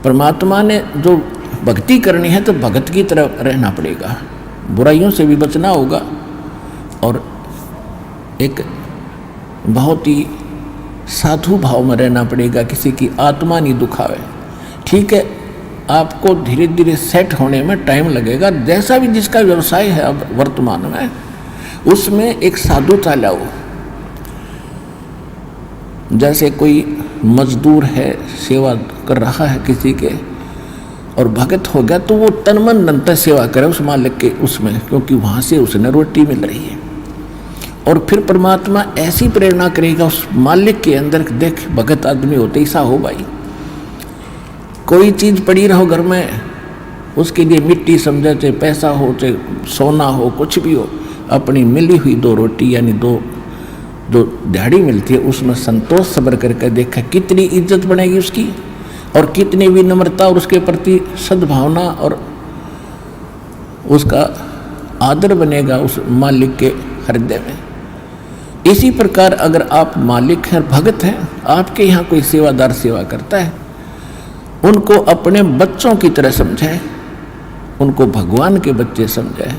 परमात्मा ने जो भक्ति करनी है तो भगत की तरह रहना पड़ेगा, बुराइयों से भी बचना होगा और एक बहुत ही साधु भाव में रहना पड़ेगा, किसी की आत्मा नहीं दुखावे। ठीक है, आपको धीरे धीरे सेट होने में टाइम लगेगा, जैसा भी जिसका व्यवसाय है अब वर्तमान में उसमें एक साधुता लाओ। जैसे कोई मजदूर है, सेवा कर रहा है किसी के और भगत हो गया तो वो तन मन धन से सेवा करे उस मालिक के उसमें, क्योंकि वहाँ से उसने रोटी मिल रही है। और फिर परमात्मा ऐसी प्रेरणा करेगा उस मालिक के अंदर, देख भगत आदमी होते ऐसा हो भाई, कोई चीज़ पड़ी रहो घर में उसके लिए मिट्टी समझे, चाहे पैसा हो चाहे सोना हो कुछ भी हो, अपनी मिली हुई 2 रोटी यानी 2 जो दिहाड़ी मिलती है उसमें संतोष सब्र करके देखा कितनी इज्जत बनेगी उसकी और कितनी विनम्रता और उसके प्रति सद्भावना और उसका आदर बनेगा उस मालिक के हृदय में। इसी प्रकार अगर आप मालिक हैं, भगत हैं, आपके यहाँ कोई सेवादार सेवा करता है, उनको अपने बच्चों की तरह समझे, उनको भगवान के बच्चे समझे।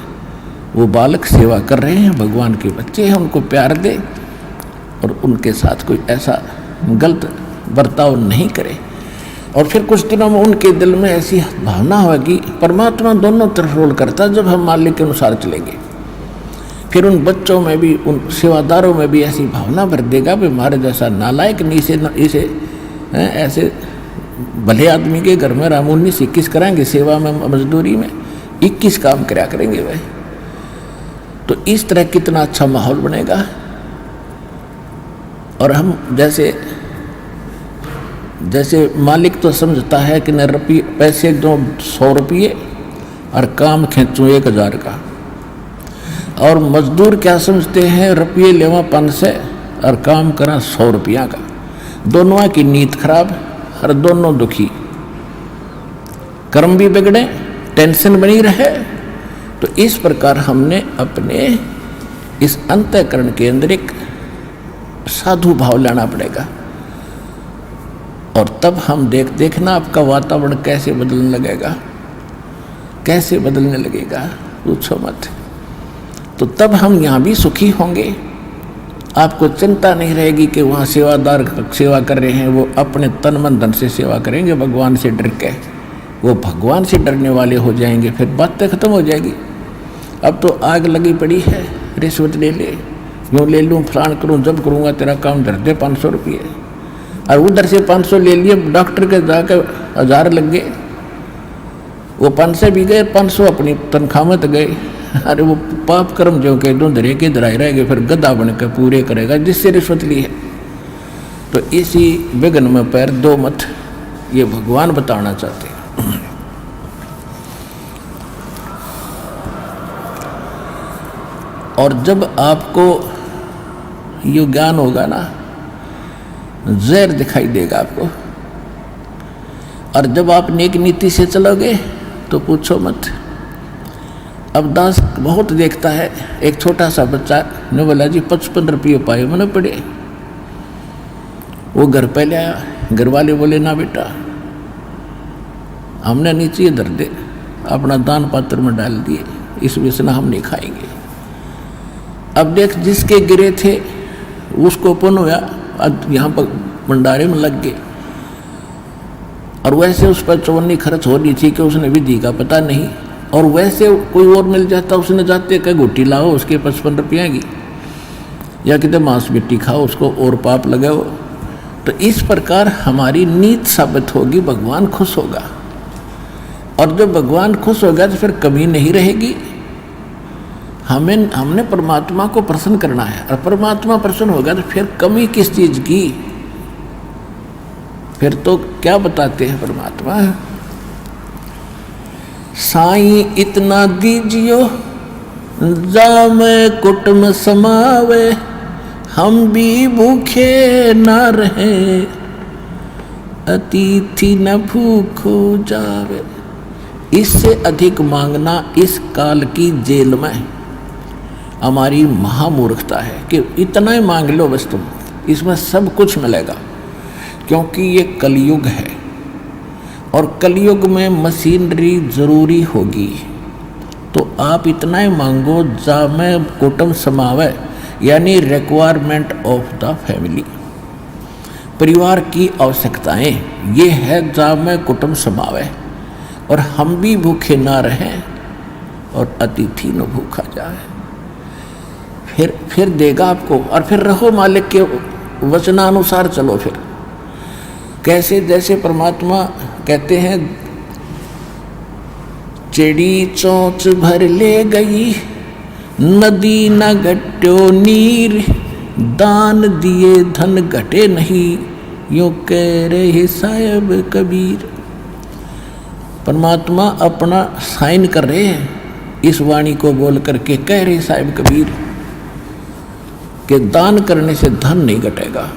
वो बालक सेवा कर रहे हैं, भगवान के बच्चे हैं, उनको प्यार दे और उनके साथ कोई ऐसा गलत बर्ताव नहीं करे। और फिर कुछ दिनों में उनके दिल में ऐसी भावना होगी, परमात्मा दोनों तरफ रोल करता है, जब हम मालिक के अनुसार चलेंगे फिर उन बच्चों में भी, उन सेवादारों में भी ऐसी भावना भर देगा भी हमारे जैसा नालायक नहीं, इसे ऐसे भले आदमी के घर में रामून 21 कराएंगे, सेवा में मजदूरी में 21 काम कराया करेंगे भाई। तो इस तरह कितना अच्छा माहौल बनेगा। और हम जैसे मालिक तो समझता है कि न रुपये पैसे दो 100 रुपये और काम खींचूँ 1000 का, और मजदूर क्या समझते हैं, रुपये लेवा 500 और काम करा 100 रुपया का। दोनों की नीयत खराब और दोनों दुखी, कर्म भी बिगड़े, टेंशन बनी रहे। तो इस प्रकार हमने अपने इस अंतःकरण के अंदर एक साधु भाव लाना पड़ेगा और तब हम देखना आपका वातावरण कैसे बदलने लगेगा, कैसे बदलने लगेगा, पूछो मत। तो तब हम यहाँ भी सुखी होंगे, आपको चिंता नहीं रहेगी कि वहाँ सेवादार सेवा कर रहे हैं, वो अपने तन मन धन से सेवा करेंगे भगवान से डर के, वो भगवान से डरने वाले हो जाएंगे, फिर बातें खत्म हो जाएगी। अब तो आग लगी पड़ी है, रिश्वत ले ले, यूँ ले लूँ, फलान करूँ, जब करूँगा तेरा काम धर दे 500 रुपये, और उधर से 500 ले लिए, डॉक्टर के जाकर 1000 लग गए, वो 500 भी गए, 500 अपनी तनख्वाह में तो गए। अरे वो पाप कर्म जो के दो धरे के धराए रह गए, फिर गधा बन के पूरे करेगा जिससे रिश्वत ली है। तो इसी विघ्न में पैर दो मत, ये भगवान बताना चाहते हैं। और जब आपको ये ज्ञान होगा ना, जहर दिखाई देगा आपको, और जब आप नेक नीति से चलोगे तो पूछो मत। अब दास बहुत देखता है, एक छोटा सा बच्चा ने बोला जी 55 रुपये पाए मैंने पड़े, वो घर पे ले आया, घर वाले बोले ना बेटा हमने नीचे धर दे, अपना दान पात्र में डाल दिए, इस वजह से हम नहीं खाएंगे। अब देख जिसके गिरे थे उसको पुण्य हुआ, अब यहाँ पर भंडारे में लग गए, और वैसे उस पर चवन्नी खर्च हो रही थी कि उसने विधि का पता नहीं, और वैसे कोई और मिल जाता उसने जाते कह घुट्टी लाओ उसके 55 रुपये की, या कितने मांस मिट्टी खाओ उसको और पाप लगाओ। तो इस प्रकार हमारी नीत साबित होगी, भगवान खुश होगा, और जब भगवान खुश होगा तो फिर कमी नहीं रहेगी। हमने परमात्मा को प्रसन्न करना है, और परमात्मा प्रसन्न होगा तो फिर कमी किस चीज की, फिर तो क्या बताते हैं परमात्मा, साईं इतना दीजियो जामे कुटुम समावे, हम भी भूखे न रहे अतिथि न भूखो जावे। इससे अधिक मांगना इस काल की जेल में हमारी महामूर्खता है कि इतना ही मांग लो बस तुम, इसमें सब कुछ मिलेगा, क्योंकि ये कलयुग है और कलयुग में मशीनरी जरूरी होगी, तो आप इतना ही मांगो जा में कुटुंब समावे, यानी रिक्वायरमेंट ऑफ द फैमिली, परिवार की आवश्यकताएं ये है जा में कुटुंब समावे, और हम भी भूखे ना रहें और अतिथि न भूखा जाए। फिर देगा आपको, और फिर रहो मालिक के वचनानुसार चलो। फिर कैसे, जैसे परमात्मा कहते हैं, चिड़ी चोंच भर ले गई, नदी न घट्यो नीर, दान दिए धन घटे नहीं, यूं कह रहे साहिब कबीर। परमात्मा अपना साइन कर रहे हैं इस वाणी को बोल करके, कह रहे साहिब कबीर कि दान करने से धन नहीं घटेगा,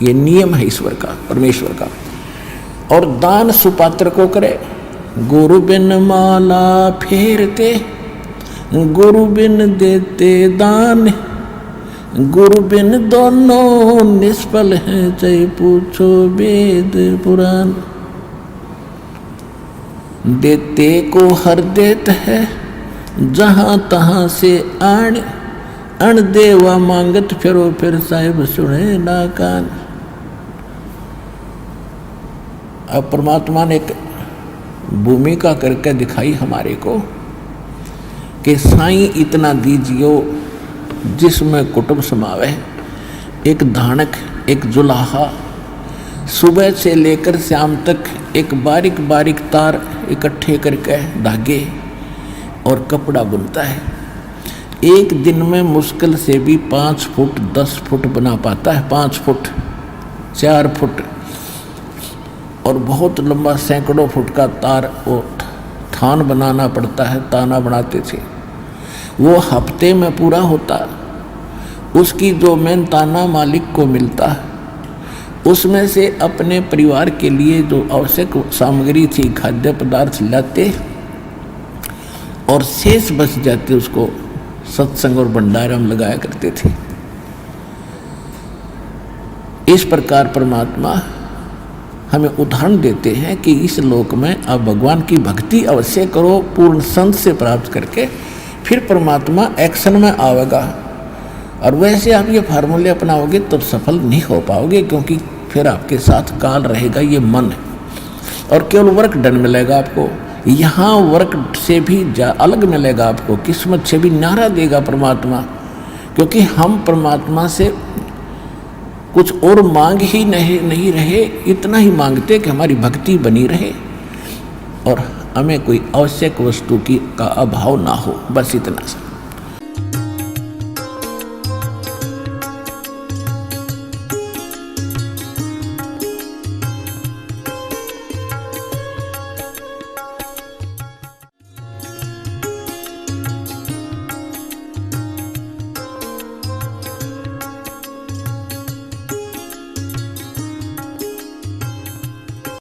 ये नियम है ईश्वर का, परमेश्वर का। और दान सुपात्र को करे, गुरु बिन माला फेरते, गुरु बिन देते दान, गुरु बिन दोनों निष्फल हैं, चाहे पूछो वेद पुराण। देते को हर देत है, जहां तहां से आण, अण देवा मांगत फिरो, फिर साहिब सुने ना कान। अब परमात्मा ने एक भूमिका करके दिखाई हमारे को कि साईं इतना दीजियो जिसमें कुटुंब समावे, एक धानक, एक जुलाहा, सुबह से लेकर शाम तक एक बारीक बारीक तार इकट्ठे करके धागे और कपड़ा बुनता है। एक दिन में मुश्किल से भी 5 फुट 10 फुट बना पाता है, 5 फुट 4 फुट, और बहुत लंबा सैकड़ों फुट का तार वो थान बनाना पड़ता है, ताना बनाते थे। वो हफ्ते में पूरा होता, उसकी जो मेहनताना मालिक को मिलता, उसमें से अपने परिवार के लिए जो आवश्यक सामग्री थी, खाद्य पदार्थ लाते, और शेष बच जाते उसको सत्संग और भंडारा में लगाया करते थे। इस प्रकार परमात्मा हमें उदाहरण देते हैं कि इस लोक में आप भगवान की भक्ति अवश्य करो, पूर्ण संत से प्राप्त करके, फिर परमात्मा एक्शन में आवेगा। और वैसे आप ये फार्मूले अपनाओगे तो सफल नहीं हो पाओगे, क्योंकि फिर आपके साथ काल रहेगा, ये मन है, और केवल वर्क डन मिलेगा आपको। यहाँ वर्क से भी अलग मिलेगा आपको, किस्मत से भी न्यारा देगा परमात्मा, क्योंकि हम परमात्मा से कुछ और मांग ही नहीं रहे, इतना ही मांगते कि हमारी भक्ति बनी रहे और हमें कोई आवश्यक वस्तु का अभाव ना हो, बस इतना सा।